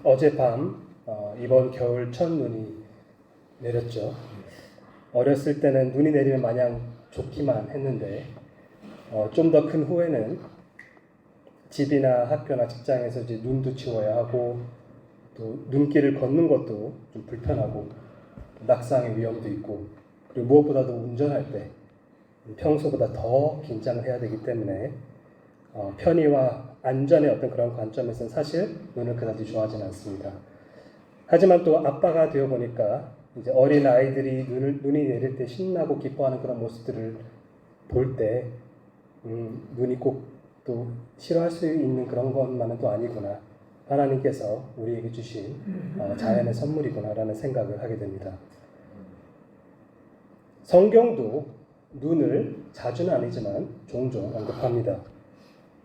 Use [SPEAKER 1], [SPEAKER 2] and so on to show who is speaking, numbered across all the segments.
[SPEAKER 1] 어젯밤 이번 겨울 첫 눈이 내렸죠. 어렸을 때는 눈이 내리면 마냥 좋기만 했는데 좀 더 큰 후에는 집이나 학교나 직장에서 이제 눈도 치워야 하고 또 눈길을 걷는 것도 좀 불편하고 낙상의 위험도 있고 그리고 무엇보다도 운전할 때 평소보다 더 긴장을 해야 되기 때문에 편의와 안전의 어떤 그런 관점에서는 사실 눈을 그다지 좋아하지는 않습니다. 하지만 또 아빠가 되어 보니까 이제 어린 아이들이 눈이 내릴 때 신나고 기뻐하는 그런 모습들을 볼 때 눈이 꼭 또 싫어할 수 있는 그런 것만은 또 아니구나. 하나님께서 우리에게 주신 자연의 선물이구나라는 생각을 하게 됩니다. 성경도 눈을 자주는 아니지만 종종 언급합니다.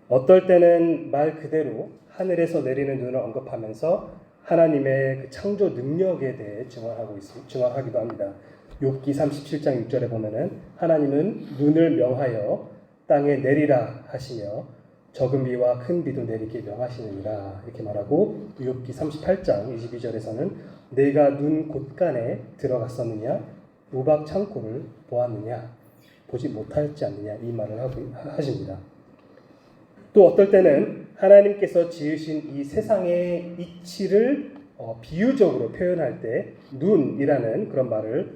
[SPEAKER 1] 어떨 때는 말 그대로 하늘에서 내리는 눈을 언급하면서 하나님의 그 창조 능력에 대해 증언하기도 합니다. 욥기 37장 6절에 보면은 하나님은 눈을 명하여 땅에 내리라 하시며 적은 비와 큰 비도 내리게 명하시느니라 이렇게 말하고 욥기 38장 22절에서는 내가 눈 곳간에 들어갔었느냐 우박 창고를 보았느냐 보지 못하였지 않느냐 이 말을 하십니다. 또 어떨 때는 하나님께서 지으신 이 세상의 이치를 비유적으로 표현할 때 눈이라는 그런 말을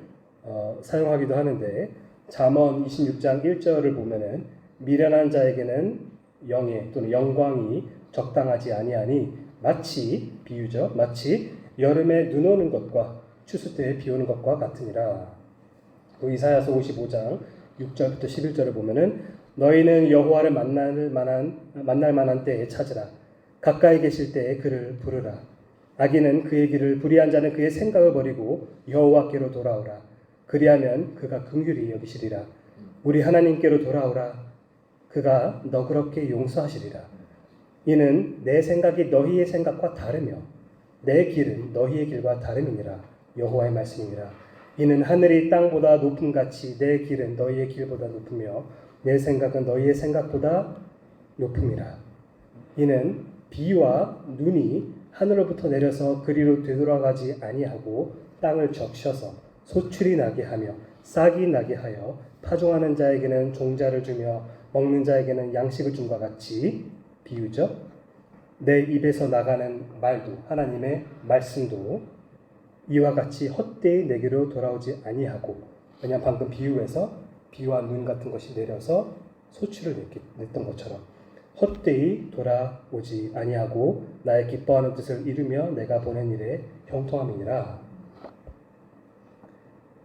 [SPEAKER 1] 사용하기도 하는데 잠언 26장 1절을 보면은 미련한 자에게는 영예 또는 영광이 적당하지 아니하니 마치 비유죠. 마치 여름에 눈 오는 것과 추수 때에 비 오는 것과 같으니라. 또 이사야서 55장 6절부터 11절을 보면은 너희는 여호와를 만날 만한 때에 찾으라. 가까이 계실 때에 그를 부르라. 악인은 그의 길을 불의한 자는 그의 생각을 버리고 여호와께로 돌아오라. 그리하면 그가 긍휼히 여기시리라. 우리 하나님께로 돌아오라. 그가 너그럽게 용서하시리라. 이는 내 생각이 너희의 생각과 다르며 내 길은 너희의 길과 다름이니라. 여호와의 말씀이니라. 이는 하늘이 땅보다 높음같이 내 길은 너희의 길보다 높으며 내 생각은 너희의 생각보다 높음이라. 이는 비와 눈이 하늘로부터 내려서 그리로 되돌아가지 아니하고 땅을 적셔서 소출이 나게 하며 싹이 나게 하여 파종하는 자에게는 종자를 주며 먹는 자에게는 양식을 줌과 같이 비유죠. 내 입에서 나가는 말도 하나님의 말씀도 이와 같이 헛되이 내게로 돌아오지 아니하고 왜냐하면 방금 비유에서 비와 눈 같은 것이 내려서 소출을 냈던 것처럼 헛되이 돌아오지 아니하고 나의 기뻐하는 뜻을 이루며 내가 보낸 일에 형통함이니라.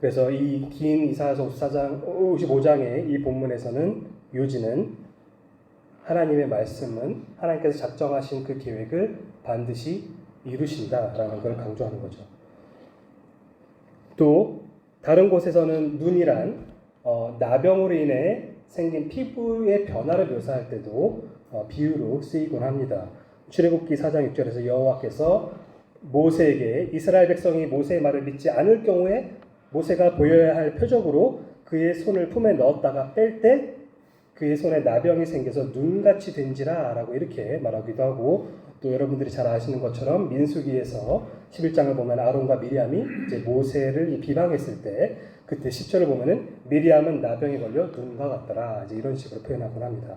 [SPEAKER 1] 그래서 이 긴 이사야서 55장의 이 본문에서는 요지는 하나님의 말씀은 하나님께서 작정하신 그 계획을 반드시 이루신다라는 걸 강조하는 거죠. 또 다른 곳에서는 눈이란 나병으로 인해 생긴 피부의 변화를 묘사할 때도 비유로 쓰이곤 합니다. 출애굽기 4장 6절에서 여호와께서 모세에게 이스라엘 백성이 모세의 말을 믿지 않을 경우에 모세가 보여야 할 표적으로 그의 손을 품에 넣었다가 뺄 때 그의 손에 나병이 생겨서 눈같이 된지라 라고 이렇게 말하기도 하고 또 여러분들이 잘 아시는 것처럼 민수기에서 11장을 보면 아론과 미리암이 이제 모세를 비방했을 때 그때 10절을 보면은 미리암은 나병에 걸려 눈과 같더라 이제 이런 식으로 표현하곤 합니다.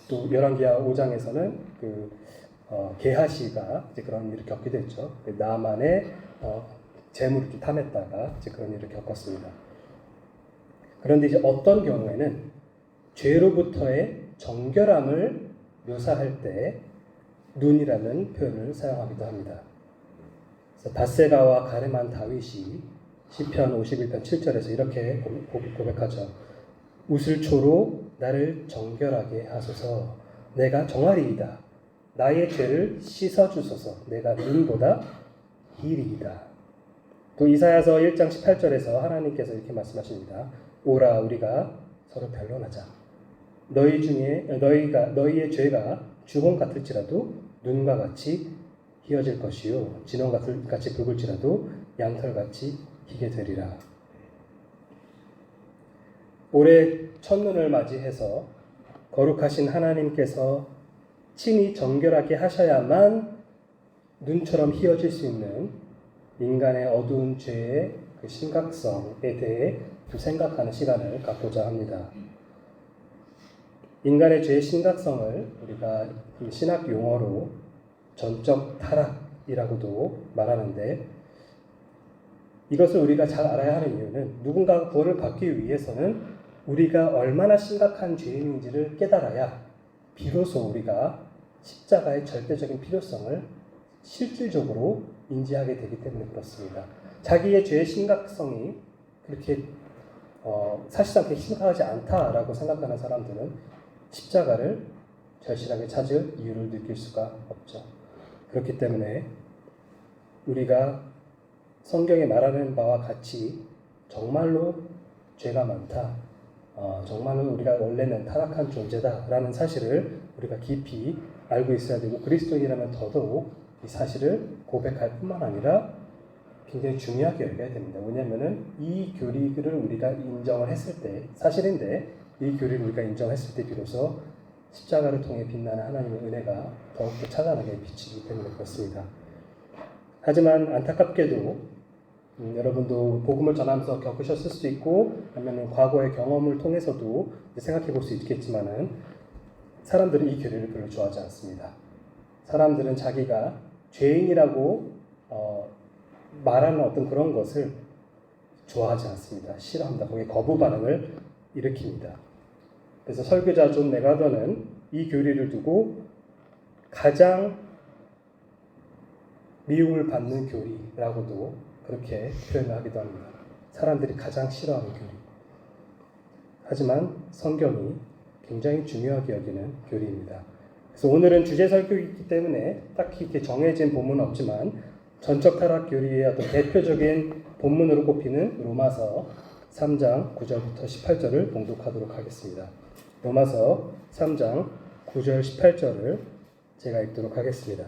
[SPEAKER 1] 또 열왕기하 5장에서는 게하시가 이제 그런 일을 겪게 됐죠. 나만의 재물을 탐했다가 이제 그런 일을 겪었습니다. 그런데 이제 어떤 경우에는 죄로부터의 정결함을 묘사할 때 눈이라는 표현을 사용하기도 합니다. 그래서 밧세바와 가늠한 다윗이 시편 51편 7절에서 이렇게 고백하죠. 우슬초로 나를 정결하게 하소서. 내가 정하리이다. 나의 죄를 씻어주소서. 내가 눈보다 희리이다. 또 이사야서 1장 18절에서 하나님께서 이렇게 말씀하십니다. 오라 우리가 서로 변론하자. 너희의 죄가 주홍 같을지라도 눈과 같이 희어질 것이요 진홍 같이 붉을지라도 양털같이 희게 되리라. 올해 첫눈을 맞이해서 거룩하신 하나님께서 친히 정결하게 하셔야만 눈처럼 희어질 수 있는 인간의 어두운 죄의 그 심각성에 대해 좀 생각하는 시간을 갖고자 합니다. 인간의 죄의 심각성을 우리가 신학 용어로 전적 타락이라고도 말하는데, 이것을 우리가 잘 알아야 하는 이유는 누군가가 구원을 받기 위해서는 우리가 얼마나 심각한 죄인인지를 깨달아야 비로소 우리가 십자가의 절대적인 필요성을 실질적으로 인지하게 되기 때문에 그렇습니다. 자기의 죄의 심각성이 그렇게 사실상 그렇게 심각하지 않다라고 생각하는 사람들은 십자가를 절실하게 찾을 이유를 느낄 수가 없죠. 그렇기 때문에 우리가 성경에 말하는 바와 같이 정말로 죄가 많다, 정말로 우리가 원래는 타락한 존재다라는 사실을 우리가 깊이 알고 있어야 되고, 그리스도인이라면 더더욱 이 사실을 고백할 뿐만 아니라 굉장히 중요하게 여겨야 됩니다. 왜냐하면 이 교리를 우리가 인정을 했을 때, 사실인데 이 교리를 우리가 인정했을 때 비로소 십자가를 통해 빛나는 하나님의 은혜가 더욱더 찬란하게 비치기 때문에 그렇습니다. 하지만 안타깝게도 여러분도 복음을 전하면서 겪으셨을 수도 있고, 아니면 과거의 경험을 통해서도 생각해 볼 수 있겠지만은, 사람들은 이 교리를 별로 좋아하지 않습니다. 사람들은 자기가 죄인이라고 말하는 어떤 그런 것을 좋아하지 않습니다. 싫어합니다. 거기에 거부 반응을 일으킵니다. 그래서 설교자 존 메가더는 이 교리를 두고 가장 미움을 받는 교리라고도 그렇게 표현을 하기도 합니다. 사람들이 가장 싫어하는 교리. 하지만 성경이 굉장히 중요하게 여기는 교리입니다. 그래서 오늘은 주제 설교이기 때문에 딱히 이렇게 정해진 본문은 없지만, 전적 타락 교리의 어떤 대표적인 본문으로 꼽히는 로마서 3장 9절부터 18절을 봉독하도록 하겠습니다. 로마서 3장 9절 18절을 제가 읽도록 하겠습니다.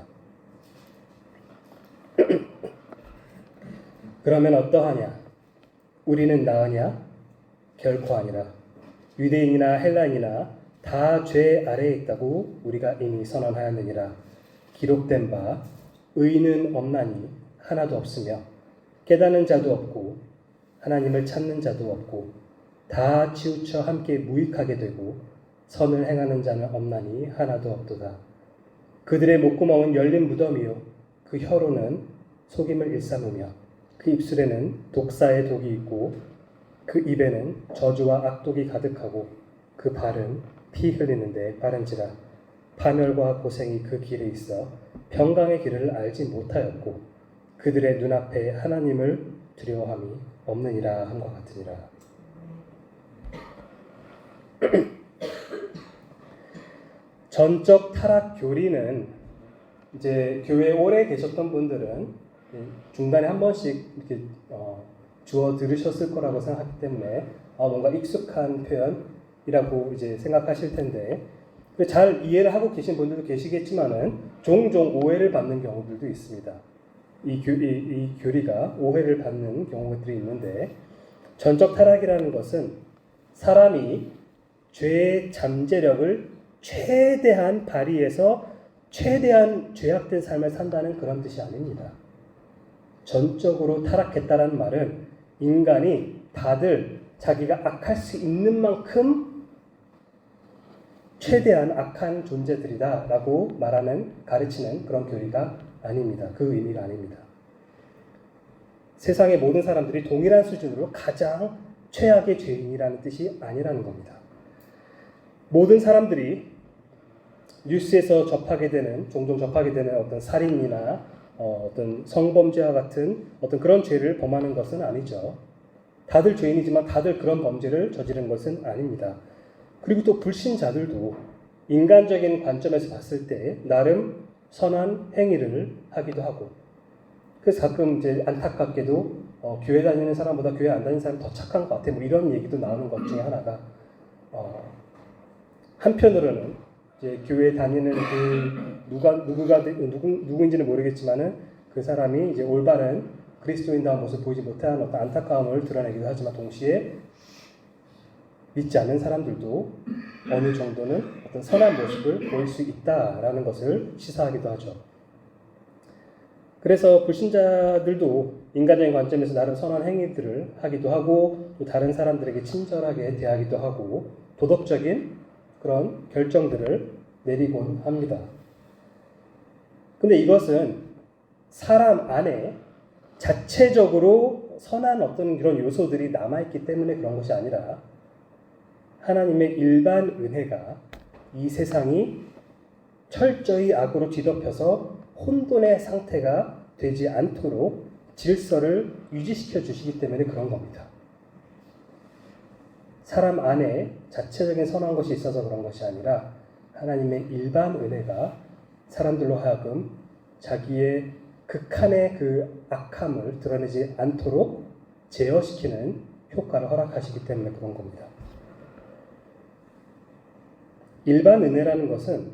[SPEAKER 1] 그러면 어떠하냐? 우리는 나으냐? 결코 아니라. 유대인이나 헬라인이나 다 죄 아래에 있다고 우리가 이미 선언하였느니라. 기록된 바 의인은 없나니 하나도 없으며 깨닫는 자도 없고 하나님을 찾는 자도 없고 다 치우쳐 함께 무익하게 되고 선을 행하는 자는 없나니 하나도 없도다. 그들의 목구멍은 열린 무덤이요 그 혀로는 속임을 일삼으며 그 입술에는 독사의 독이 있고 그 입에는 저주와 악독이 가득하고 그 발은 피 흘리는데 빠른지라. 파멸과 고생이 그 길에 있어 평강의 길을 알지 못하였고 그들의 눈앞에 하나님을 두려워함이 없느니라 함과 같으니라. 전적 타락 교리는 이제 교회에 오래 계셨던 분들은 중간에 한 번씩 이렇게 주워 들으셨을 거라고 생각하기 때문에 뭔가 익숙한 표현이라고 이제 생각하실 텐데, 잘 이해를 하고 계신 분들도 계시겠지만은 종종 오해를 받는 경우들도 있습니다. 이 교리가 오해를 받는 경우들이 있는데, 전적 타락이라는 것은 사람이 죄의 잠재력을 최대한 발휘해서 최대한 죄악된 삶을 산다는 그런 뜻이 아닙니다. 전적으로 타락했다는 말은 인간이 다들 자기가 악할 수 있는 만큼 최대한 악한 존재들이다 라고 가르치는 그런 교리가 아닙니다. 그 의미가 아닙니다. 세상의 모든 사람들이 동일한 수준으로 가장 최악의 죄인이라는 뜻이 아니라는 겁니다. 모든 사람들이 뉴스에서 종종 접하게 되는 어떤 살인이나 어떤 성범죄와 같은 어떤 그런 죄를 범하는 것은 아니죠. 다들 죄인이지만 다들 그런 범죄를 저지른 것은 아닙니다. 그리고 또 불신자들도 인간적인 관점에서 봤을 때 나름 선한 행위를 하기도 하고, 그래서 가끔 이제 안타깝게도 교회 다니는 사람보다 교회 안 다니는 사람이 더 착한 것 같아, 뭐 이런 얘기도 나오는 것 중에 하나가, 한편으로는 이제 교회 다니는 누구인지는 모르겠지만은 그 사람이 이제 올바른 그리스도인다운 모습을 보이지 못하는 어떤 안타까움을 드러내기도 하지만, 동시에 믿지 않는 사람들도 어느 정도는 어떤 선한 모습을 보일 수 있다라는 것을 시사하기도 하죠. 그래서 불신자들도 인간적인 관점에서 나름 선한 행위들을 하기도 하고 또 다른 사람들에게 친절하게 대하기도 하고 도덕적인 그런 결정들을 내리곤 합니다. 근데 이것은 사람 안에 자체적으로 선한 어떤 그런 요소들이 남아있기 때문에 그런 것이 아니라 하나님의 일반 은혜가 이 세상이 철저히 악으로 뒤덮여서 혼돈의 상태가 되지 않도록 질서를 유지시켜 주시기 때문에 그런 겁니다. 사람 안에 자체적인 선한 것이 있어서 그런 것이 아니라 하나님의 일반 은혜가 사람들로 하여금 자기의 극한의 그 악함을 드러내지 않도록 제어시키는 효과를 허락하시기 때문에 그런 겁니다. 일반 은혜라는 것은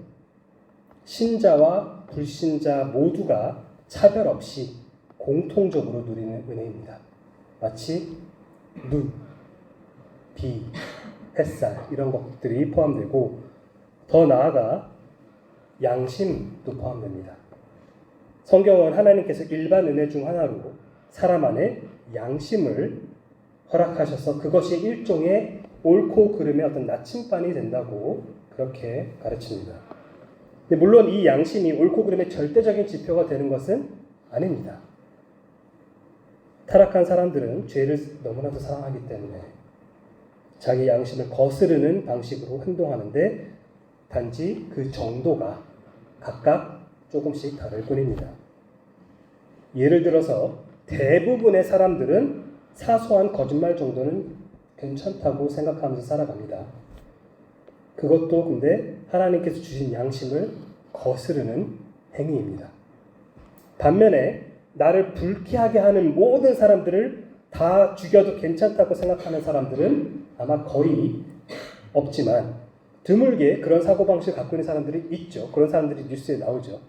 [SPEAKER 1] 신자와 불신자 모두가 차별 없이 공통적으로 누리는 은혜입니다. 마치 눈, 비, 햇살 이런 것들이 포함되고 더 나아가 양심도 포함됩니다. 성경은 하나님께서 일반 은혜 중 하나로 사람 안에 양심을 허락하셔서 그것이 일종의 옳고 그름의 어떤 나침반이 된다고 그렇게 가르칩니다. 물론 이 양심이 옳고 그름의 절대적인 지표가 되는 것은 아닙니다. 타락한 사람들은 죄를 너무나도 사랑하기 때문에 자기 양심을 거스르는 방식으로 행동하는데 단지 그 정도가 각각 조금씩 다를 뿐입니다. 예를 들어서 대부분의 사람들은 사소한 거짓말 정도는 괜찮다고 생각하면서 살아갑니다. 그것도 근데 하나님께서 주신 양심을 거스르는 행위입니다. 반면에 나를 불쾌하게 하는 모든 사람들을 다 죽여도 괜찮다고 생각하는 사람들은 아마 거의 없지만 드물게 그런 사고방식을 갖고 있는 사람들이 있죠. 그런 사람들이 뉴스에 나오죠.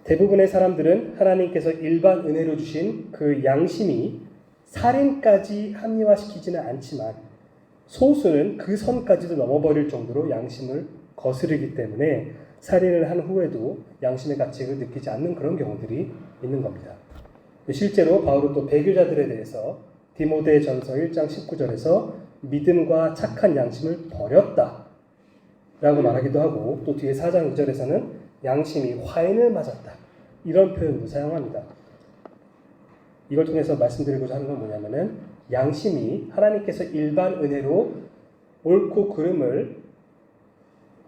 [SPEAKER 1] 대부분의 사람들은 하나님께서 일반 은혜로 주신 그 양심이 살인까지 합리화시키지는 않지만 소수는 그 선까지도 넘어버릴 정도로 양심을 거스르기 때문에 살인을 한 후에도 양심의 가책을 느끼지 않는 그런 경우들이 있는 겁니다. 실제로 바울은 또 배교자들에 대해서 디모데전서 1장 19절에서 믿음과 착한 양심을 버렸다 라고 말하기도 하고 또 뒤에 4장 2절에서는 양심이 화인을 맞았다 이런 표현도 사용합니다. 이걸 통해서 말씀드리고자 하는 건 뭐냐면은 양심이 하나님께서 일반 은혜로 옳고 그름을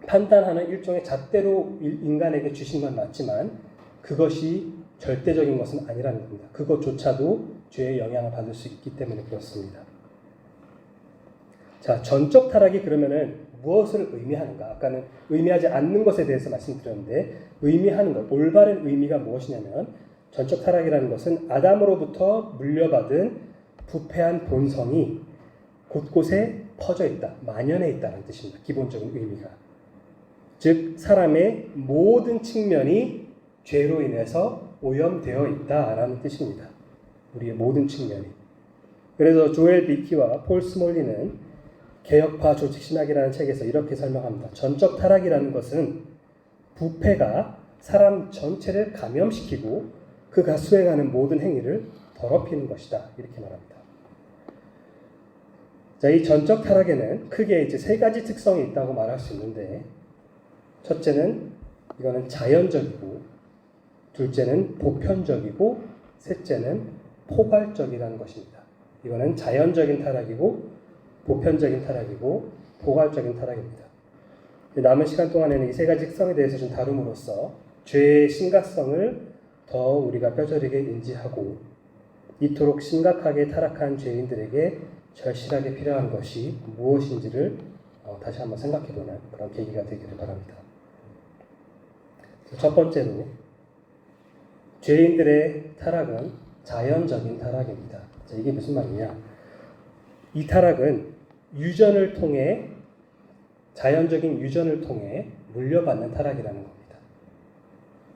[SPEAKER 1] 판단하는 일종의 잣대로 인간에게 주신 건 맞지만 그것이 절대적인 것은 아니라는 겁니다. 그것조차도 죄의 영향을 받을 수 있기 때문에 그렇습니다. 자, 전적 타락이 그러면은 무엇을 의미하는가? 아까는 의미하지 않는 것에 대해서 말씀드렸는데 의미하는 것, 올바른 의미가 무엇이냐면 전적 타락이라는 것은 아담으로부터 물려받은 부패한 본성이 곳곳에 퍼져 있다, 만연해 있다는 뜻입니다. 기본적인 의미가. 즉 사람의 모든 측면이 죄로 인해서 오염되어 있다라는 뜻입니다. 우리의 모든 측면이. 그래서 조엘 비키와 폴 스몰리는 개혁파 조직신학이라는 책에서 이렇게 설명합니다. 전적 타락이라는 것은 부패가 사람 전체를 감염시키고 그가 수행하는 모든 행위를 더럽히는 것이다. 이렇게 말합니다. 자, 이 전적 타락에는 크게 이제 세 가지 특성이 있다고 말할 수 있는데 첫째는 이거는 자연적이고 둘째는 보편적이고 셋째는 포괄적이라는 것입니다. 이거는 자연적인 타락이고 보편적인 타락이고 포괄적인 타락입니다. 남은 시간 동안에는 이 세 가지 특성에 대해서 좀 다룸으로써 죄의 심각성을 더 우리가 뼈저리게 인지하고 이토록 심각하게 타락한 죄인들에게 절실하게 필요한 것이 무엇인지를 다시 한번 생각해보는 그런 계기가 되기를 바랍니다. 첫 번째로 죄인들의 타락은 자연적인 타락입니다. 자, 이게 무슨 말이냐? 이 타락은 유전을 통해 자연적인 유전을 통해 물려받는 타락이라는 겁니다.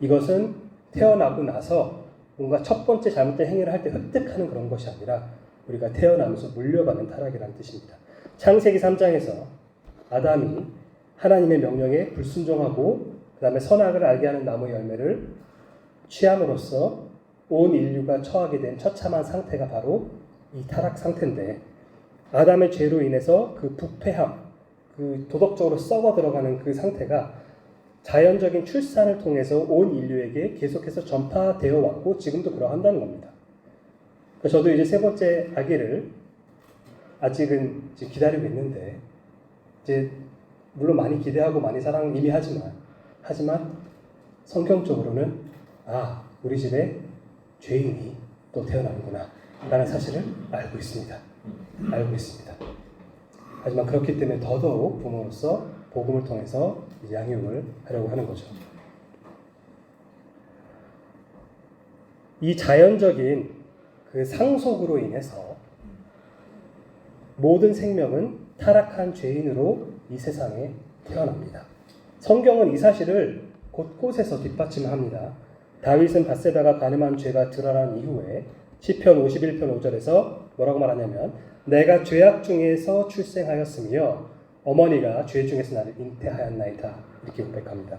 [SPEAKER 1] 이것은 태어나고 나서 뭔가 첫 번째 잘못된 행위를 할 때 획득하는 그런 것이 아니라 우리가 태어나면서 물려받는 타락이라는 뜻입니다. 창세기 3장에서 아담이 하나님의 명령에 불순종하고 그 다음에 선악을 알게 하는 나무 열매를 취함으로써 온 인류가 처하게 된 처참한 상태가 바로 이 타락 상태인데, 아담의 죄로 인해서 그 부패함, 그 도덕적으로 썩어 들어가는 그 상태가 자연적인 출산을 통해서 온 인류에게 계속해서 전파되어 왔고 지금도 그러한다는 겁니다. 저도 이제 세 번째 아기를 아직은 이제 기다리고 있는데, 이제 물론 많이 기대하고 많이 사랑 이미 하지만 성경적으로는 우리 집에 죄인이 또 태어나는구나 라는 사실을 알고 있습니다. 하지만 그렇기 때문에 더더욱 부모로서 복음을 통해서 양육을 하려고 하는 거죠. 이 자연적인 그 상속으로 인해서 모든 생명은 타락한 죄인으로 이 세상에 태어납니다. 성경은 이 사실을 곳곳에서 뒷받침합니다. 다윗은 밧세바가 간음한 죄가 드러난 이후에 시편 51편 5절에서 뭐라고 말하냐면, 내가 죄악 중에서 출생하였으며 어머니가 죄 중에서 나를 잉태하였나이다, 이렇게 고백합니다.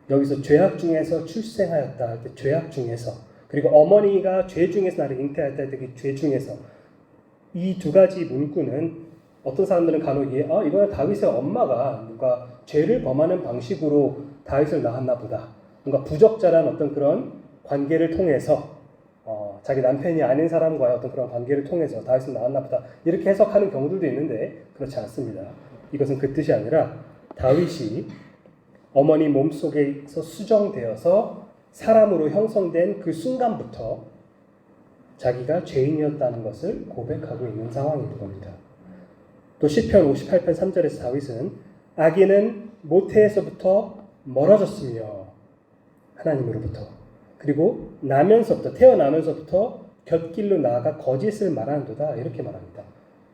[SPEAKER 1] 여기서 죄악 중에서 출생하였다 할 때 죄악 중에서, 그리고 어머니가 죄 중에서 나를 잉태하였다 할 때 죄 중에서, 이 두 가지 문구는 어떤 사람들은 간혹 이거는 다윗의 엄마가 뭔가 죄를 범하는 방식으로 다윗을 낳았나 보다, 뭔가 부적절한 어떤 그런 관계를 통해서 자기 남편이 아닌 사람과의 어떤 그런 관계를 통해서 다윗을 낳았나 보다, 이렇게 해석하는 경우들도 있는데 그렇지 않습니다. 이것은 그 뜻이 아니라 다윗이 어머니 몸속에서 수정되어서 사람으로 형성된 그 순간부터 자기가 죄인이었다는 것을 고백하고 있는 상황인 겁니다. 또 시편 58편 3절에서 다윗은 아기는 모태에서부터 멀어졌으며 하나님으로부터, 그리고 태어나면서부터 곁길로 나아가 거짓을 말하는도다, 이렇게 말합니다.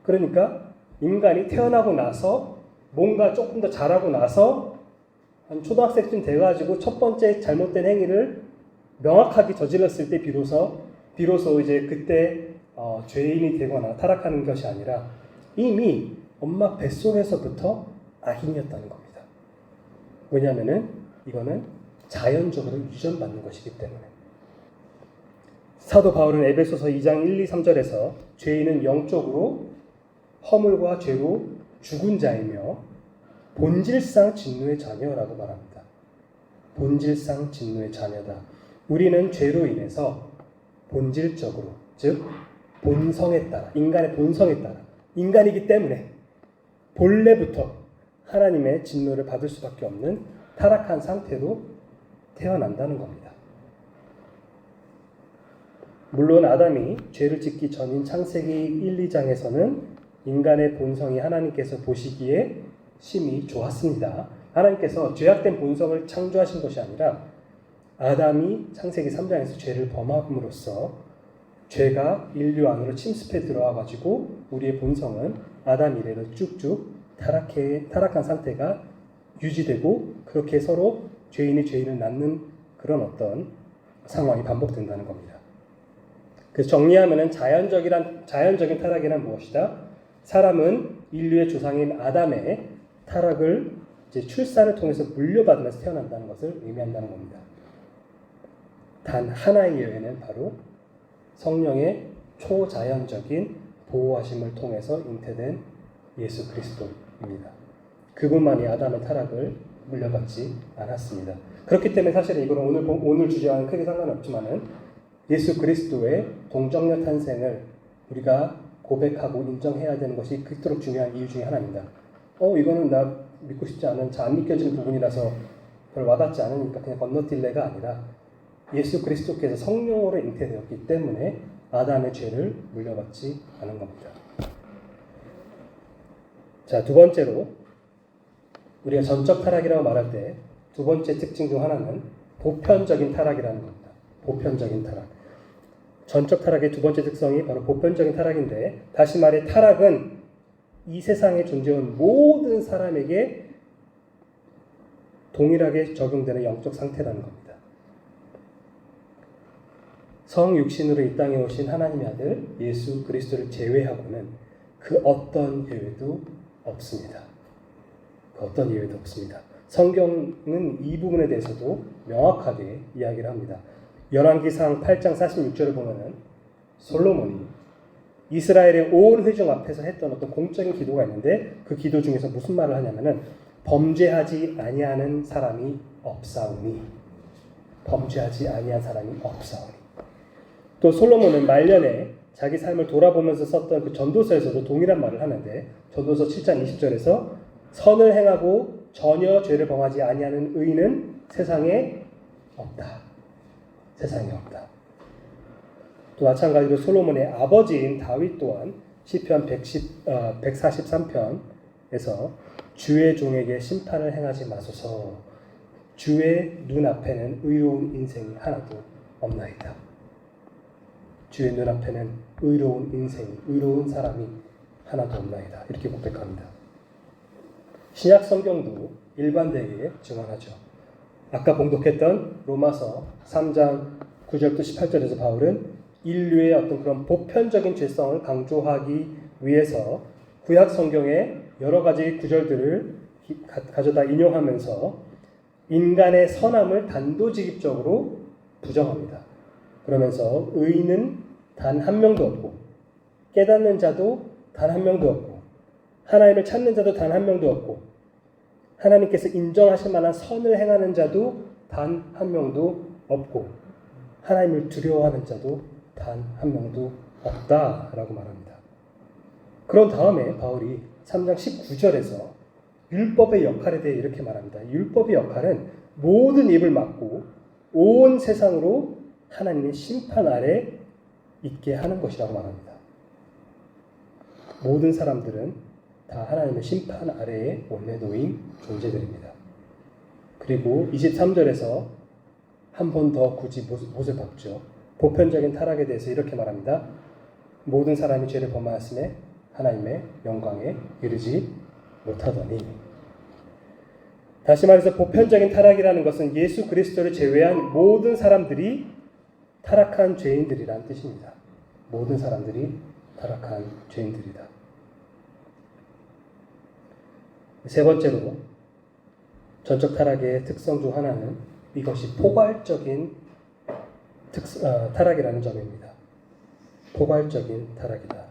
[SPEAKER 1] 그러니까 인간이 태어나고 나서 뭔가 조금 더 잘하고 나서 한 초등학생쯤 돼가지고 첫 번째 잘못된 행위를 명확하게 저질렀을 때 비로소 이제 그때 죄인이 되거나 타락하는 것이 아니라 이미 엄마 뱃속에서부터 악인이었다는 겁니다. 왜냐하면은 이거는 자연적으로 유전받는 것이기 때문에. 사도 바울은 에베소서 2장 1, 2, 3절에서 죄인은 영적으로 허물과 죄로 죽은 자이며 본질상 진노의 자녀라고 말합니다. 본질상 진노의 자녀다. 우리는 죄로 인해서 본질적으로, 즉 본성에 따라, 인간의 본성에 따라, 인간이기 때문에 본래부터 하나님의 진노를 받을 수밖에 없는 타락한 상태로 태어난다는 겁니다. 물론 아담이 죄를 짓기 전인 창세기 1, 2장에서는 인간의 본성이 하나님께서 보시기에 심히 좋았습니다. 하나님께서 죄악된 본성을 창조하신 것이 아니라 아담이 창세기 3장에서 죄를 범함으로써 죄가 인류 안으로 침습해 들어와 가지고 우리의 본성은 아담 이래로 쭉쭉 타락한 상태가 유지되고, 그렇게 서로 죄인이 죄인을 낳는 그런 어떤 상황이 반복된다는 겁니다. 그래서 정리하면은 자연적인 타락이란 무엇이다? 사람은 인류의 조상인 아담의 타락을 이제 출산을 통해서 물려받으면서 태어난다는 것을 의미한다는 겁니다. 단 하나의 예외는 바로 성령의 초자연적인 보호하심을 통해서 잉태된 예수 그리스도입니다. 그분만이 아담의 타락을 물려받지 않았습니다. 그렇기 때문에 사실은 이거는 오늘 주제와는 크게 상관없지만은 예수 그리스도의 동정녀 탄생을 우리가 고백하고 인정해야 되는 것이 그토록 중요한 이유 중에 하나입니다. 이거는 나 믿고 싶지 않은, 잘 안 믿겨지는 부분이라서 별 와닿지 않으니까 그냥 건너뛸래가 아니라 예수 그리스도께서 성령으로 잉태되었기 때문에 아담의 죄를 물려받지 않은 겁니다. 자, 두 번째로 우리가 전적 타락이라고 말할 때 두 번째 특징 중 하나는 보편적인 타락이라는 겁니다. 보편적인 타락. 전적 타락의 두 번째 특성이 바로 보편적인 타락인데, 다시 말해 타락은 이 세상에 존재한 모든 사람에게 동일하게 적용되는 영적 상태라는 겁니다. 성육신으로 이 땅에 오신 하나님의 아들 예수 그리스도를 제외하고는 그 어떤 예외도 없습니다. 성경은 이 부분에 대해서도 명확하게 이야기를 합니다. 열왕기상 8장 46절을 보면은 솔로몬이 이스라엘의 온 회중 앞에서 했던 어떤 공적인 기도가 있는데 그 기도 중에서 무슨 말을 하냐면은 범죄하지 아니하는 사람이 없사오니, 범죄하지 아니한 사람이 없사오니. 또 솔로몬은 말년에 자기 삶을 돌아보면서 썼던 그 전도서에서도 동일한 말을 하는데 전도서 7장 20절에서 선을 행하고 전혀 죄를 범하지 아니하는 의인은 세상에 없다. 세상에 없다. 또 마찬가지로 솔로몬의 아버지인 다윗 또한 시편 143편에서 주의 종에게 심판을 행하지 마소서, 주의 눈앞에는 의로운 인생이 하나도 없나이다. 주의 눈앞에는 의로운 인생이, 의로운 사람이 하나도 없나이다. 이렇게 고백합니다. 신약 성경도 일관되게 증언하죠. 아까 봉독했던 로마서 3장 9절부터 18절에서 바울은 인류의 어떤 그런 보편적인 죄성을 강조하기 위해서 구약 성경의 여러 가지 구절들을 가져다 인용하면서 인간의 선함을 단도직입적으로 부정합니다. 그러면서 의인은 단 한 명도 없고 깨닫는 자도 단 한 명도 없고 하나님을 찾는 자도 단 한 명도 없고 하나님께서 인정하실 만한 선을 행하는 자도 단 한 명도 없고 하나님을 두려워하는 자도 단 한 명도 없다라고 말합니다. 그런 다음에 바울이 3장 19절에서 율법의 역할에 대해 이렇게 말합니다. 율법의 역할은 모든 입을 막고 온 세상으로 하나님의 심판 아래 있게 하는 것이라고 말합니다. 모든 사람들은 다 하나님의 심판 아래에 원래 놓인 존재들입니다. 그리고 23절에서 한 번 더 굳이 못을 박죠. 보편적인 타락에 대해서 이렇게 말합니다. 모든 사람이 죄를 범하였음에 하나님의 영광에 이르지 못하더니. 다시 말해서 보편적인 타락이라는 것은 예수 그리스도를 제외한 모든 사람들이 타락한 죄인들이라는 뜻입니다. 모든 사람들이 타락한 죄인들이다. 세 번째로 전적 타락의 특성 중 하나는 이것이 포괄적인 타락이라는 점입니다. 포괄적인 타락이다.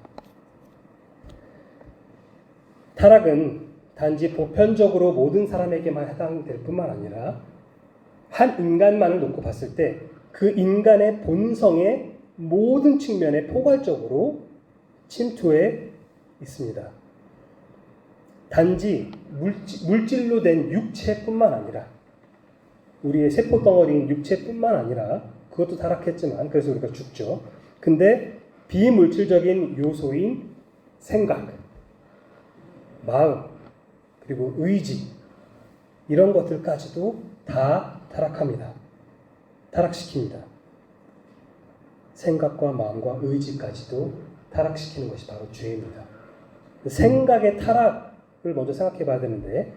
[SPEAKER 1] 타락은 단지 보편적으로 모든 사람에게만 해당될 뿐만 아니라 한 인간만을 놓고 봤을 때 그 인간의 본성의 모든 측면에 포괄적으로 침투해 있습니다. 단지 물질로 된 육체뿐만 아니라 우리의 세포덩어리인 육체뿐만 아니라 그것도 타락했지만 그래서 우리가 죽죠. 근데 비물질적인 요소인 생각, 마음, 그리고 의지 이런 것들까지도 다 타락합니다. 타락시킵니다. 생각과 마음과 의지까지도 타락시키는 것이 바로 죄입니다. 생각의 타락을 먼저 생각해 봐야 되는데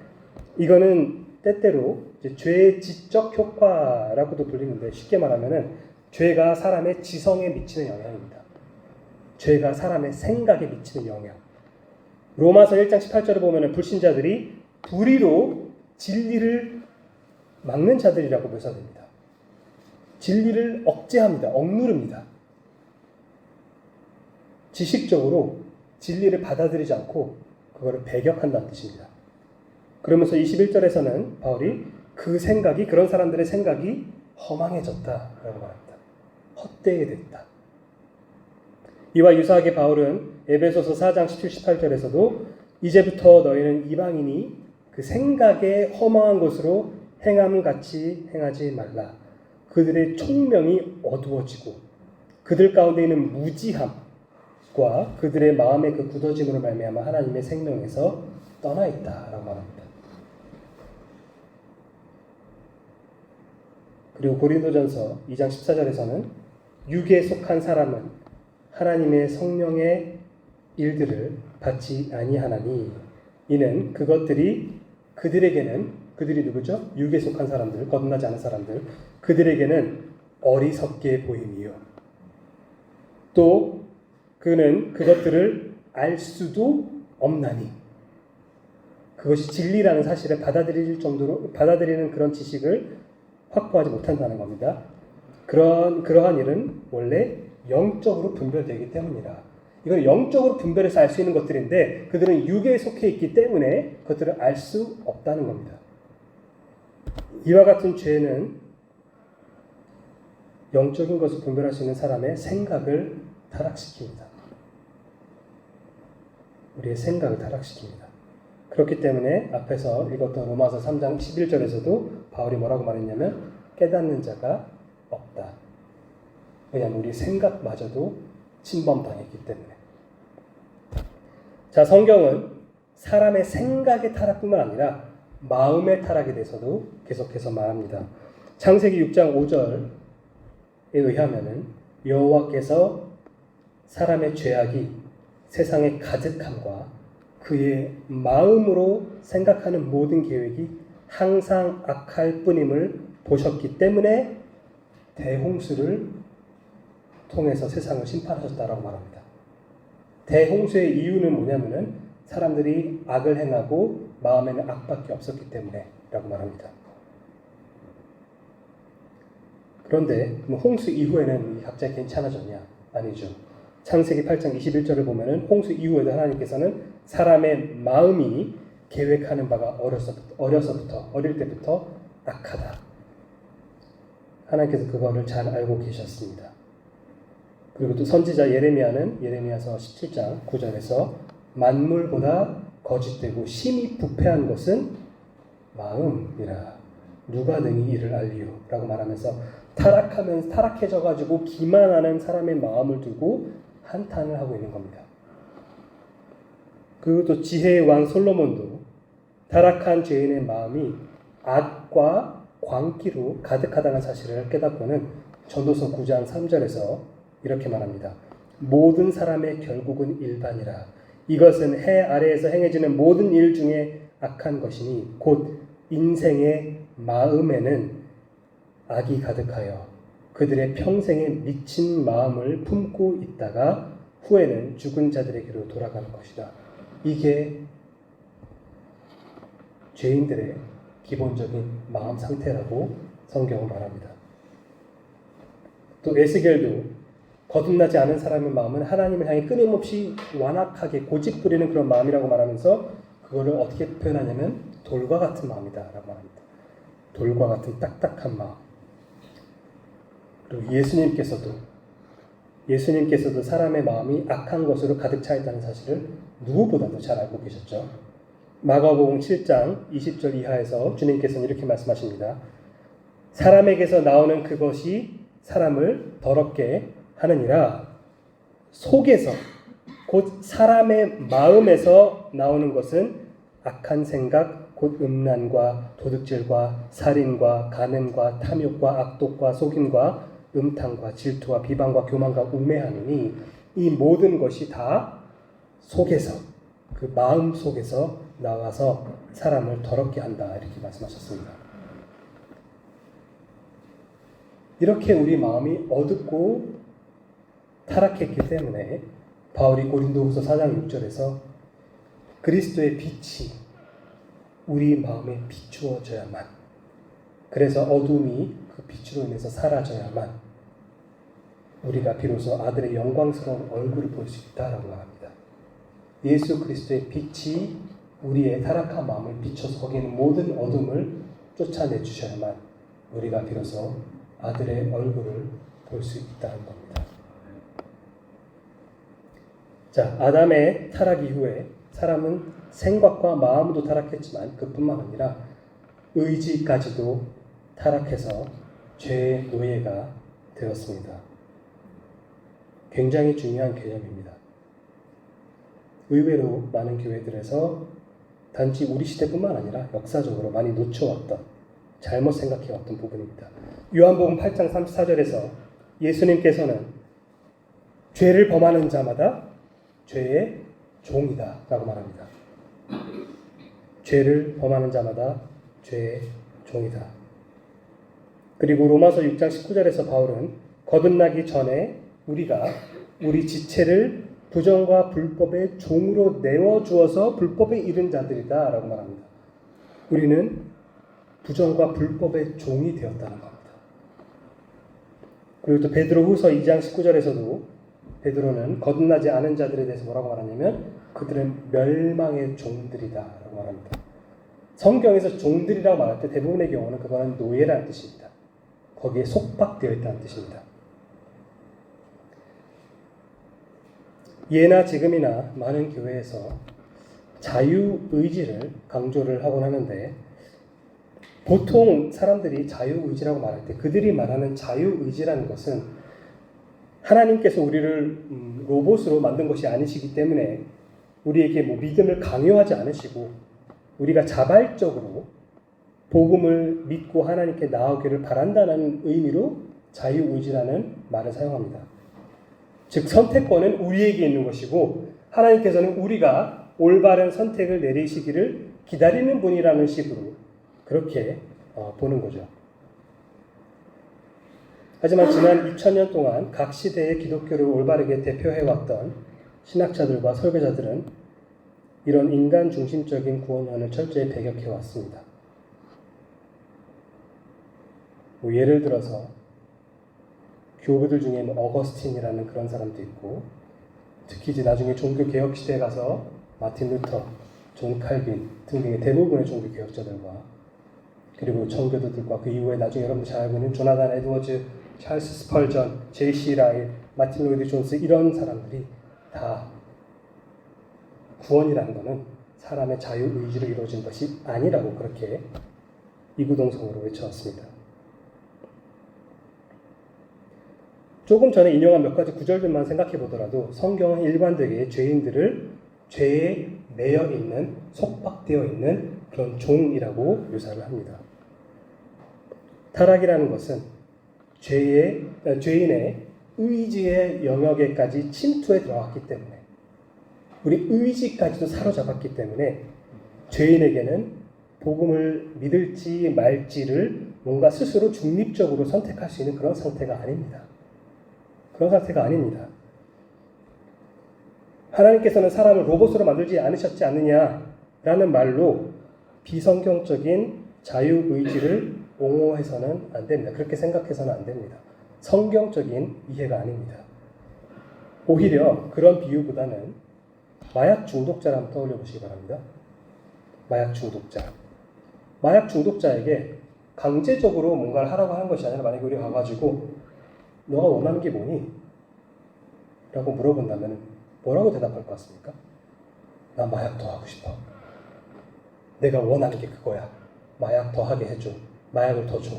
[SPEAKER 1] 이거는 때때로 죄의 지적 효과라고도 불리는데 쉽게 말하면은 죄가 사람의 지성에 미치는 영향입니다. 죄가 사람의 생각에 미치는 영향. 로마서 1장 18절을 보면은 불신자들이 불의로 진리를 막는 자들이라고 묘사됩니다. 진리를 억제합니다. 억누릅니다. 지식적으로 진리를 받아들이지 않고 그거를 배격한다는 뜻입니다. 그러면서 21절에서는 바울이 그 생각이 그런 사람들의 생각이 허망해졌다라고 말합니다. 헛되게 됐다. 이와 유사하게 바울은 에베소서 4장 17, 18절에서도 이제부터 너희는 이방인이 그 생각에 허망한 것으로 행함 같이 행하지 말라. 그들의 총명이 어두워지고 그들 가운데 있는 무지함과 그들의 마음의 그 굳어짐으로 말미암아 하나님의 생명에서 떠나 있다라고 말합니다. 그리고 고린도전서 2장 14절에서는 육에 속한 사람은 하나님의 성령의 일들을 받지 아니하나니 이는 그것들이 그들에게는 그들이 누구죠? 육에 속한 사람들, 거듭나지 않은 사람들 그들에게는 어리석게 보임이요 또 그는 그것들을 알 수도 없나니 그것이 진리라는 사실을 받아들이는 그런 지식을 확보하지 못한다는 겁니다. 그러한 일은 원래 영적으로 분별되기 때문이라. 이건 영적으로 분별해서 알 수 있는 것들인데 그들은 육에 속해 있기 때문에 그것들을 알 수 없다는 겁니다. 이와 같은 죄는 영적인 것을 분별할 수 있는 사람의 생각을 타락시킵니다. 우리의 생각을 타락시킵니다. 그렇기 때문에 앞에서 읽었던 로마서 3장 11절에서도 바울이 뭐라고 말했냐면 깨닫는 자가 없다. 왜냐하면 우리 생각마저도 침범당했기 때문에. 자, 성경은 사람의 생각의 타락뿐만 아니라 마음의 타락에 대해서도 계속해서 말합니다. 창세기 6장 5절에 의하면은 여호와께서 사람의 죄악이 세상에 가득함과 그의 마음으로 생각하는 모든 계획이 항상 악할 뿐임을 보셨기 때문에 대홍수를 통해서 세상을 심판하셨다라고 말합니다. 대홍수의 이유는 뭐냐면은 사람들이 악을 행하고 마음에는 악밖에 없었기 때문에 라고 말합니다. 그런데 홍수 이후에는 갑자기 괜찮아졌냐? 아니죠. 창세기 8장 21절을 보면은 홍수 이후에도 하나님께서는 사람의 마음이 계획하는 바가 어릴 때부터 악하다. 하나님께서 그거를 잘 알고 계셨습니다. 그리고 또 선지자 예레미야는 예레미야서 17장 9절에서 만물보다 거짓되고 심히 부패한 것은 마음이라 누가 능히 이를 알리요 라고 말하면서 타락해져가지고 기만하는 사람의 마음을 두고 한탄을 하고 있는 겁니다. 그리고 또 지혜의 왕 솔로몬도 타락한 죄인의 마음이 악과 광기로 가득하다는 사실을 깨닫고는 전도서 9장 3절에서 이렇게 말합니다. 모든 사람의 결국은 일반이라. 이것은 해 아래에서 행해지는 모든 일 중에 악한 것이니 곧 인생의 마음에는 악이 가득하여 그들의 평생에 미친 마음을 품고 있다가 후에는 죽은 자들에게로 돌아가는 것이다. 이게 죄인들의 기본적인 마음 상태라고 성경은 말합니다. 또 에스겔도 거듭나지 않은 사람의 마음은 하나님을 향해 끊임없이 완악하게 고집부리는 그런 마음이라고 말하면서 그거를 어떻게 표현하냐면 돌과 같은 마음이다 라고 말합니다. 돌과 같은 딱딱한 마음. 그리고 예수님께서도 사람의 마음이 악한 것으로 가득 차 있다는 사실을 누구보다도 잘 알고 계셨죠. 마가복음 7장 20절 이하에서 주님께서는 이렇게 말씀하십니다. 사람에게서 나오는 그것이 사람을 더럽게 하느니라. 속에서 곧 사람의 마음에서 나오는 것은 악한 생각 곧 음란과 도둑질과 살인과 간음과 탐욕과 악독과 속임과 음탕과 질투와 비방과 교만과 우매함이니 이 모든 것이 다 속에서 그 마음 속에서 나와서 사람을 더럽게 한다 이렇게 말씀하셨습니다. 이렇게 우리 마음이 어둡고 타락했기 때문에 바울이 고린도후서 4장 6절에서 그리스도의 빛이 우리 마음에 비추어져야만 그래서 어둠이 그 빛으로 인해서 사라져야만 우리가 비로소 아들의 영광스러운 얼굴을 볼 수 있다라고 말합니다. 예수 그리스도의 빛이 우리의 타락한 마음을 비춰서 거기에 있는 모든 어둠을 쫓아내 주셔야만 우리가 비로소 아들의 얼굴을 볼 수 있다는 겁니다. 자, 아담의 타락 이후에 사람은 생각과 마음도 타락했지만 그뿐만 아니라 의지까지도 타락해서 죄의 노예가 되었습니다. 굉장히 중요한 개념입니다. 의외로 많은 교회들에서 단지 우리 시대뿐만 아니라 역사적으로 많이 놓쳐왔던 잘못 생각해왔던 부분입니다. 요한복음 8장 34절에서 예수님께서는 죄를 범하는 자마다 죄의 종이다 라고 말합니다. 죄를 범하는 자마다 죄의 종이다. 그리고 로마서 6장 19절에서 바울은 거듭나기 전에 우리가 우리 지체를 부정과 불법의 종으로 내어주어서 불법에 이른 자들이다 라고 말합니다. 우리는 부정과 불법의 종이 되었다는 겁니다. 그리고 또 베드로후서 2장 19절에서도 베드로는 거듭나지 않은 자들에 대해서 뭐라고 말하냐면 그들은 멸망의 종들이다 라고 말합니다. 성경에서 종들이라고 말할 때 대부분의 경우는 그거는 노예라는 뜻입니다. 거기에 속박되어 있다는 뜻입니다. 예나 지금이나 많은 교회에서 자유의지를 강조를 하곤 하는데 보통 사람들이 자유의지라고 말할 때 그들이 말하는 자유의지라는 것은 하나님께서 우리를 로봇으로 만든 것이 아니시기 때문에 우리에게 믿음을 강요하지 않으시고 우리가 자발적으로 복음을 믿고 하나님께 나아오기를 바란다는 의미로 자유의지라는 말을 사용합니다. 즉 선택권은 우리에게 있는 것이고 하나님께서는 우리가 올바른 선택을 내리시기를 기다리는 분이라는 식으로 그렇게 보는 거죠. 하지만 지난 2000년 동안 각 시대의 기독교를 올바르게 대표해왔던 신학자들과 설교자들은 이런 인간 중심적인 구원론을 철저히 배격해왔습니다. 예를 들어서 교부들 중에 어거스틴이라는 그런 사람도 있고 특히 이제 나중에 종교개혁 시대에 가서 마틴 루터, 존 칼빈 등등의 대부분의 종교개혁자들과 그리고 청교도들과 그 이후에 나중에 여러분들 잘 알고 있는 조나단 에드워즈, 찰스 스펄전, 제이씨 라일, 마틴 로이드 존스 이런 사람들이 다 구원이라는 것은 사람의 자유의지로 이루어진 것이 아니라고 그렇게 이구동성으로 외쳐왔습니다. 조금 전에 인용한 몇 가지 구절들만 생각해 보더라도 성경은 일관되게 죄인들을 죄에 매여 있는, 속박되어 있는 그런 종이라고 묘사를 합니다. 타락이라는 것은 죄인의 의지의 영역에까지 침투해 들어갔기 때문에 우리 의지까지도 사로잡았기 때문에 죄인에게는 복음을 믿을지 말지를 뭔가 스스로 중립적으로 선택할 수 있는 그런 상태가 아닙니다. 그런 상태가 아닙니다. 하나님께서는 사람을 로봇으로 만들지 않으셨지 않느냐라는 말로 비성경적인 자유의지를 옹호해서는 안 됩니다. 그렇게 생각해서는 안 됩니다. 성경적인 이해가 아닙니다. 오히려 그런 비유보다는 마약 중독자를 한번 떠올려 보시기 바랍니다. 마약 중독자. 마약 중독자에게 강제적으로 뭔가를 하라고 하는 것이 아니라 만약에 우리가 가가지고 너가 원하는 게 뭐니? 라고 물어본다면 뭐라고 대답할 것 같습니까? 나 마약 더 하고 싶어. 내가 원하는 게 그거야. 마약 더 하게 해줘. 마약을 더 줘.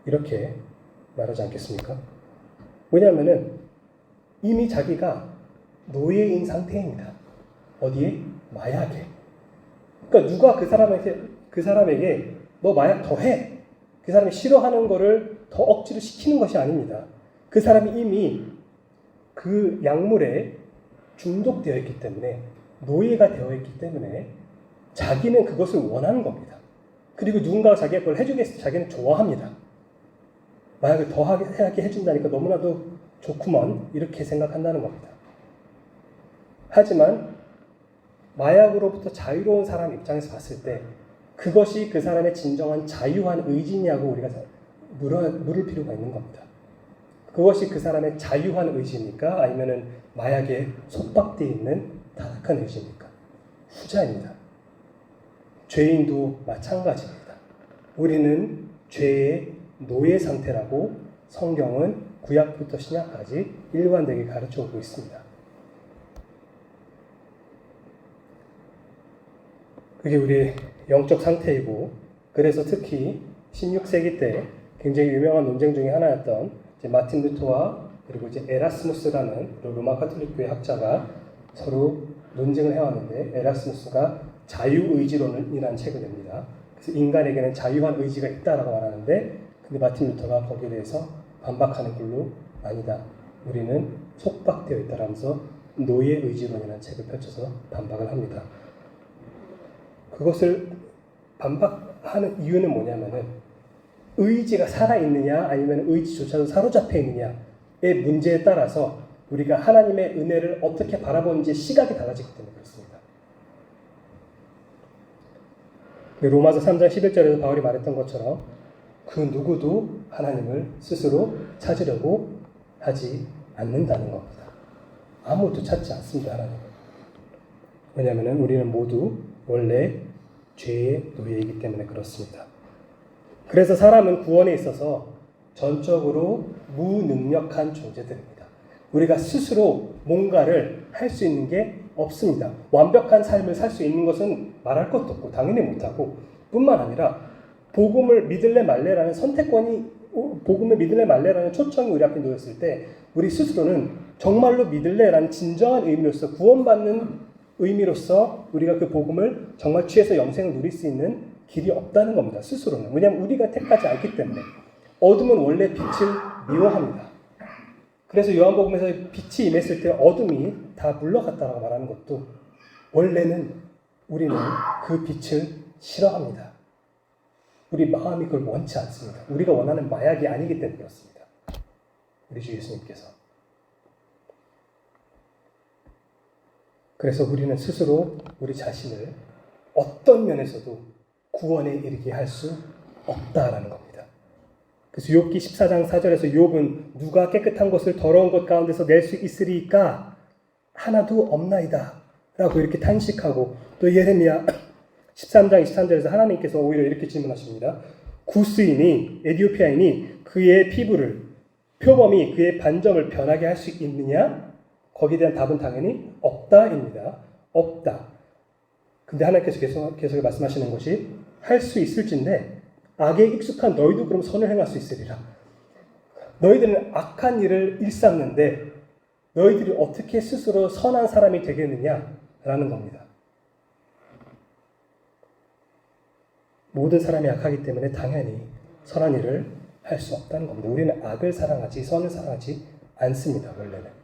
[SPEAKER 1] 이렇게 말하지 않겠습니까? 왜냐하면 이미 자기가 노예인 상태입니다. 어디에? 마약에. 그러니까 누가 그 사람에게 너 마약 더 해. 그 사람이 싫어하는 거를 더 억지로 시키는 것이 아닙니다. 그 사람이 이미 그 약물에 중독되어 있기 때문에 노예가 되어 있기 때문에 자기는 그것을 원하는 겁니다. 그리고 누군가가 자기가 그걸 해주겠어. 자기는 좋아합니다. 마약을 더 하게 해준다니까 너무나도 좋구먼 이렇게 생각한다는 겁니다. 하지만 마약으로부터 자유로운 사람 입장에서 봤을 때 그것이 그 사람의 진정한 자유한 의지냐고 우리가 물을 필요가 있는 겁니다. 그것이 그 사람의 자유한 의지입니까? 아니면 마약에 속박되어 있는 타락한 의지입니까? 후자입니다. 죄인도 마찬가지입니다. 우리는 죄의 노예 상태라고 성경은 구약부터 신약까지 일관되게 가르쳐오고 있습니다. 그게 우리의 영적 상태이고 그래서 특히 16세기 때 굉장히 유명한 논쟁 중에 하나였던 마틴 루터와 그리고 에라스무스라는 로마 카톨릭교회 학자가 서로 논쟁을 해왔는데 에라스무스가 자유의지론이라는 책을 냅니다. 그래서 인간에게는 자유한 의지가 있다라고 말하는데 근데 마틴 루터가 거기에 대해서 반박하는 걸로 아니다. 우리는 속박되어 있다라면서 노예의지론이라는 책을 펼쳐서 반박을 합니다. 그것을 반박하는 이유는 뭐냐면은 의지가 살아있느냐 아니면 의지조차도 사로잡혀 있느냐의 문제에 따라서 우리가 하나님의 은혜를 어떻게 바라보는지 시각이 달라지기 때문에 그렇습니다. 로마서 3장 11절에서 바울이 말했던 것처럼 그 누구도 하나님을 스스로 찾으려고 하지 않는다는 겁니다. 아무도 찾지 않습니다, 하나님을. 왜냐하면 우리는 모두 원래 죄의 노예이기 때문에 그렇습니다. 그래서 사람은 구원에 있어서 전적으로 무능력한 존재들입니다. 우리가 스스로 뭔가를 할 수 있는 게 없습니다. 완벽한 삶을 살 수 있는 것은 말할 것도 없고 당연히 못하고, 뿐만 아니라 복음을 믿을래 말래라는 선택권이, 복음을 믿을래 말래라는 초청이 우리 앞에 놓였을 때 우리 스스로는 정말로 믿을래라는 진정한 의미로서, 구원받는 의미로서 우리가 그 복음을 정말 취해서 영생을 누릴 수 있는 길이 없다는 겁니다. 스스로는. 왜냐하면 우리가 택하지 않기 때문에. 어둠은 원래 빛을 미워합니다. 그래서 요한복음에서 빛이 임했을 때 어둠이 다 물러갔다라고 말하는 것도 원래는 우리는 그 빛을 싫어합니다. 우리 마음이 그걸 원치 않습니다. 우리가 원하는 마약이 아니기 때문에 그렇습니다. 우리 주 예수님께서. 그래서 우리는 스스로 우리 자신을 어떤 면에서도 구원에 이르게 할 수 없다라는 겁니다. 그래서 욥기 14장 4절에서 욥은 누가 깨끗한 것을 더러운 것 가운데서 낼 수 있으리까? 하나도 없나이다 라고 이렇게 탄식하고, 또 예레미야 13장 23절에서 하나님께서 오히려 이렇게 질문하십니다. 구스인이, 에디오피아인이 그의 피부를, 표범이 그의 반점을 변하게 할 수 있느냐? 거기에 대한 답은 당연히 없다입니다. 없다. 근데 하나님께서 계속 말씀하시는 것이 할 수 있을진데 악에 익숙한 너희도 그럼 선을 행할 수 있으리라. 너희들은 악한 일을 일삼는데 너희들이 어떻게 스스로 선한 사람이 되겠느냐라는 겁니다. 모든 사람이 악하기 때문에 당연히 선한 일을 할 수 없다는 겁니다. 우리는 악을 사랑하지 선을 사랑하지 않습니다. 원래는.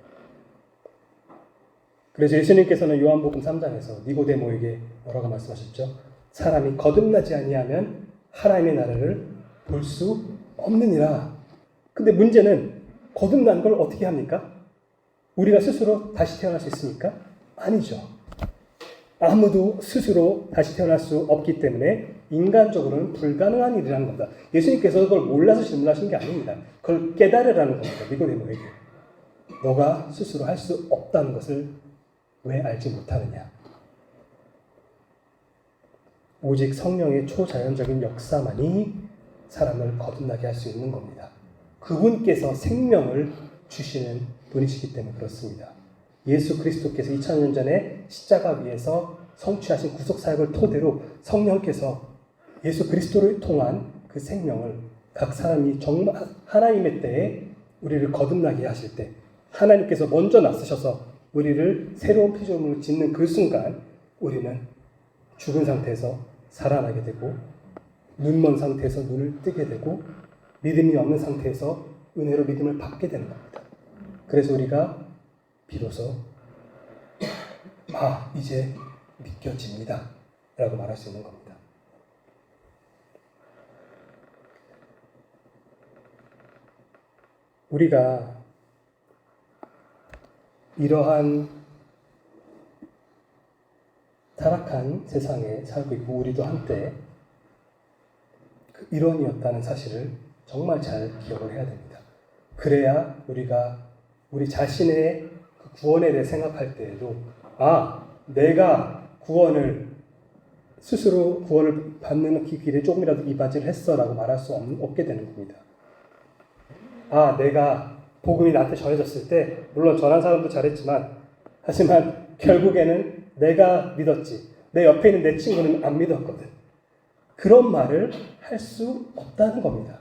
[SPEAKER 1] 그래서 예수님께서는 요한복음 3장에서 니고데모에게 뭐라고 말씀하셨죠? 사람이 거듭나지 아니하면 하나님의 나라를 볼 수 없느니라. 근데 문제는 거듭난 걸 어떻게 합니까? 우리가 스스로 다시 태어날 수 있습니까? 아니죠. 아무도 스스로 다시 태어날 수 없기 때문에 인간적으로는 불가능한 일이라는 겁니다. 예수님께서 그걸 몰라서 질문하신 게 아닙니다. 그걸 깨달으라는 겁니다. 니고데모에게. 너가 스스로 할 수 없다는 것을 왜 알지 못하느냐? 오직 성령의 초자연적인 역사만이 사람을 거듭나게 할 수 있는 겁니다. 그분께서 생명을 주시는 분이시기 때문에 그렇습니다. 예수 그리스도께서 2000년 전에 십자가 위에서 성취하신 구속사역을 토대로 성령께서 예수 그리스도를 통한 그 생명을 각 사람이 정말 하나님의 때에 우리를 거듭나게 하실 때 하나님께서 먼저 나서셔서 우리를 새로운 피조물을 짓는 그 순간 우리는 죽은 상태에서 살아나게 되고 눈먼 상태에서 눈을 뜨게 되고 믿음이 없는 상태에서 은혜로 믿음을 받게 되는 겁니다. 그래서 우리가 비로소 이제 믿겨집니다 라고 말할 수 있는 겁니다. 우리가 이러한 타락한 세상에 살고 있고 우리도 한때 그 일원이었다는 사실을 정말 잘 기억을 해야 됩니다. 그래야 우리가 우리 자신의 그 구원에 대해 생각할 때에도 내가 스스로 구원을 받는 그 길에 조금이라도 이바지를 했어라고 말할 수 없게 되는 겁니다. 내가 복음이 나한테 전해졌을 때 물론 전한 사람도 잘했지만 하지만 결국에는 내가 믿었지 내 옆에 있는 내 친구는 안 믿었거든. 그런 말을 할 수 없다는 겁니다.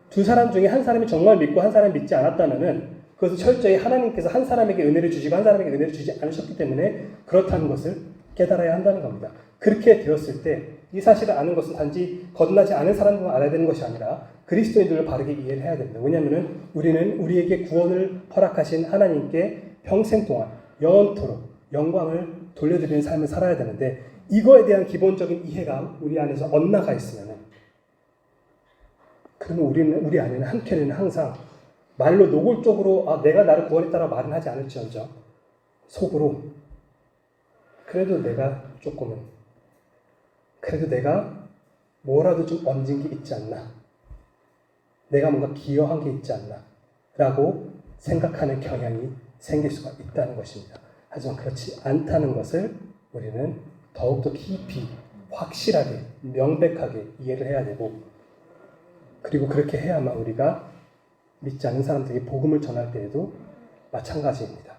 [SPEAKER 1] 두 사람 중에 한 사람이 정말 믿고 한 사람이 믿지 않았다면은 그것은 철저히 하나님께서 한 사람에게 은혜를 주시고 한 사람에게 은혜를 주지 않으셨기 때문에 그렇다는 것을 깨달아야 한다는 겁니다. 그렇게 되었을 때 이 사실을 아는 것은 단지 거듭나지 않은 사람들만 알아야 되는 것이 아니라 그리스도인들을 바르게 이해를 해야 됩니다. 왜냐하면 우리는 우리에게 구원을 허락하신 하나님께 평생 동안 영원토록 영광을 돌려드리는 삶을 살아야 되는데 이거에 대한 기본적인 이해가 우리 안에서 엇나가 있으면 그러면 우리 안에는 한켠에는 항상 말로 노골적으로 내가 나를 구원했다라고 말은 하지 않을지언정 속으로 그래도 내가 조금은 그래도 내가 뭐라도 좀 얹은 게 있지 않나 내가 뭔가 기여한 게 있지 않나 라고 생각하는 경향이 생길 수가 있다는 것입니다. 하지만 그렇지 않다는 것을 우리는 더욱더 깊이 확실하게 명백하게 이해를 해야 되고 그리고 그렇게 해야만 우리가 믿지 않는 사람들에게 복음을 전할 때에도 마찬가지입니다.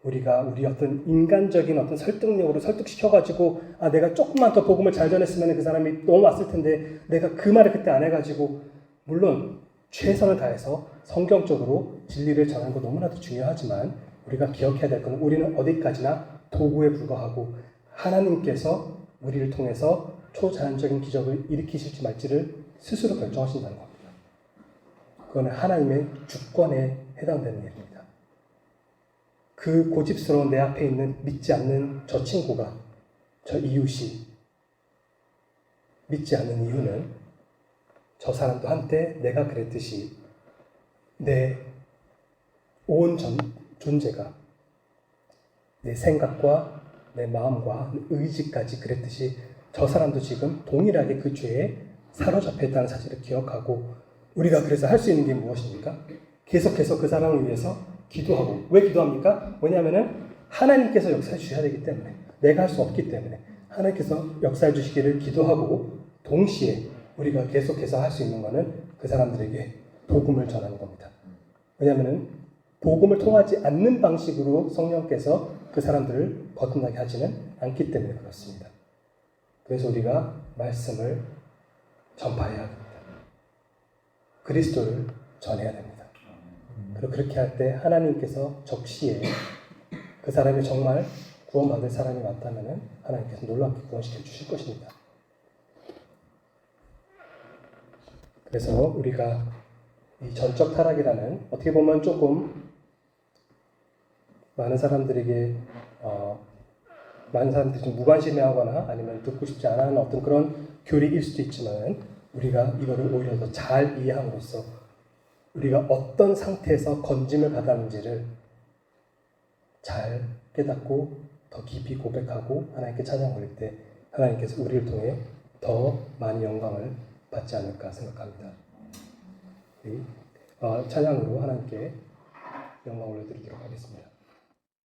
[SPEAKER 1] 우리가 우리 어떤 인간적인 어떤 설득력으로 설득시켜가지고 내가 조금만 더 복음을 잘 전했으면 그 사람이 너무 왔을 텐데 내가 그 말을 그때 안 해가지고 물론 최선을 다해서 성경적으로 진리를 전하는 거 너무나도 중요하지만 우리가 기억해야 될 것은 우리는 어디까지나 도구에 불과하고 하나님께서 우리를 통해서 초자연적인 기적을 일으키실지 말지를 스스로 결정하신다는 겁니다. 그거는 하나님의 주권에 해당되는 일입니다. 그 고집스러운 내 앞에 있는 믿지 않는 저 친구가 저 이웃이 믿지 않는 이유는 저 사람도 한때 내가 그랬듯이 내 온 존재가 내 생각과 내 마음과 의지까지 그랬듯이 저 사람도 지금 동일하게 그 죄에 사로잡혀 있다는 사실을 기억하고 우리가 그래서 할 수 있는 게 무엇입니까? 계속해서 그 사람을 위해서 기도하고 왜 기도합니까? 왜냐하면 하나님께서 역사해 주셔야 되기 때문에 내가 할 수 없기 때문에 하나님께서 역사해 주시기를 기도하고 동시에 우리가 계속해서 할 수 있는 것은 그 사람들에게 복음을 전하는 겁니다. 왜냐하면 복음을 통하지 않는 방식으로 성령께서 그 사람들을 거듭나게 하지는 않기 때문에 그렇습니다. 그래서 우리가 말씀을 전파해야 합니다. 그리스도를 전해야 됩니다. 그리고 그렇게 할 때 하나님께서 적시에 그 사람이 정말 구원받을 사람이 맞다면 하나님께서 놀랍게 구원시켜 주실 것입니다. 그래서 우리가 이 전적 타락이라는 어떻게 보면 조금 많은 사람들이 좀 무관심해하거나 아니면 듣고 싶지 않아 하는 어떤 그런 교리일 수도 있지만 우리가 이거를 오히려 더 잘 이해함으로써 우리가 어떤 상태에서 건짐을 받았는지를 잘 깨닫고 더 깊이 고백하고 하나님께 찬양 올릴 때 하나님께서 우리를 통해 더 많은 영광을 받지 않을까 생각합니다. 찬양으로 하나님께 영광 올려드리도록 하겠습니다.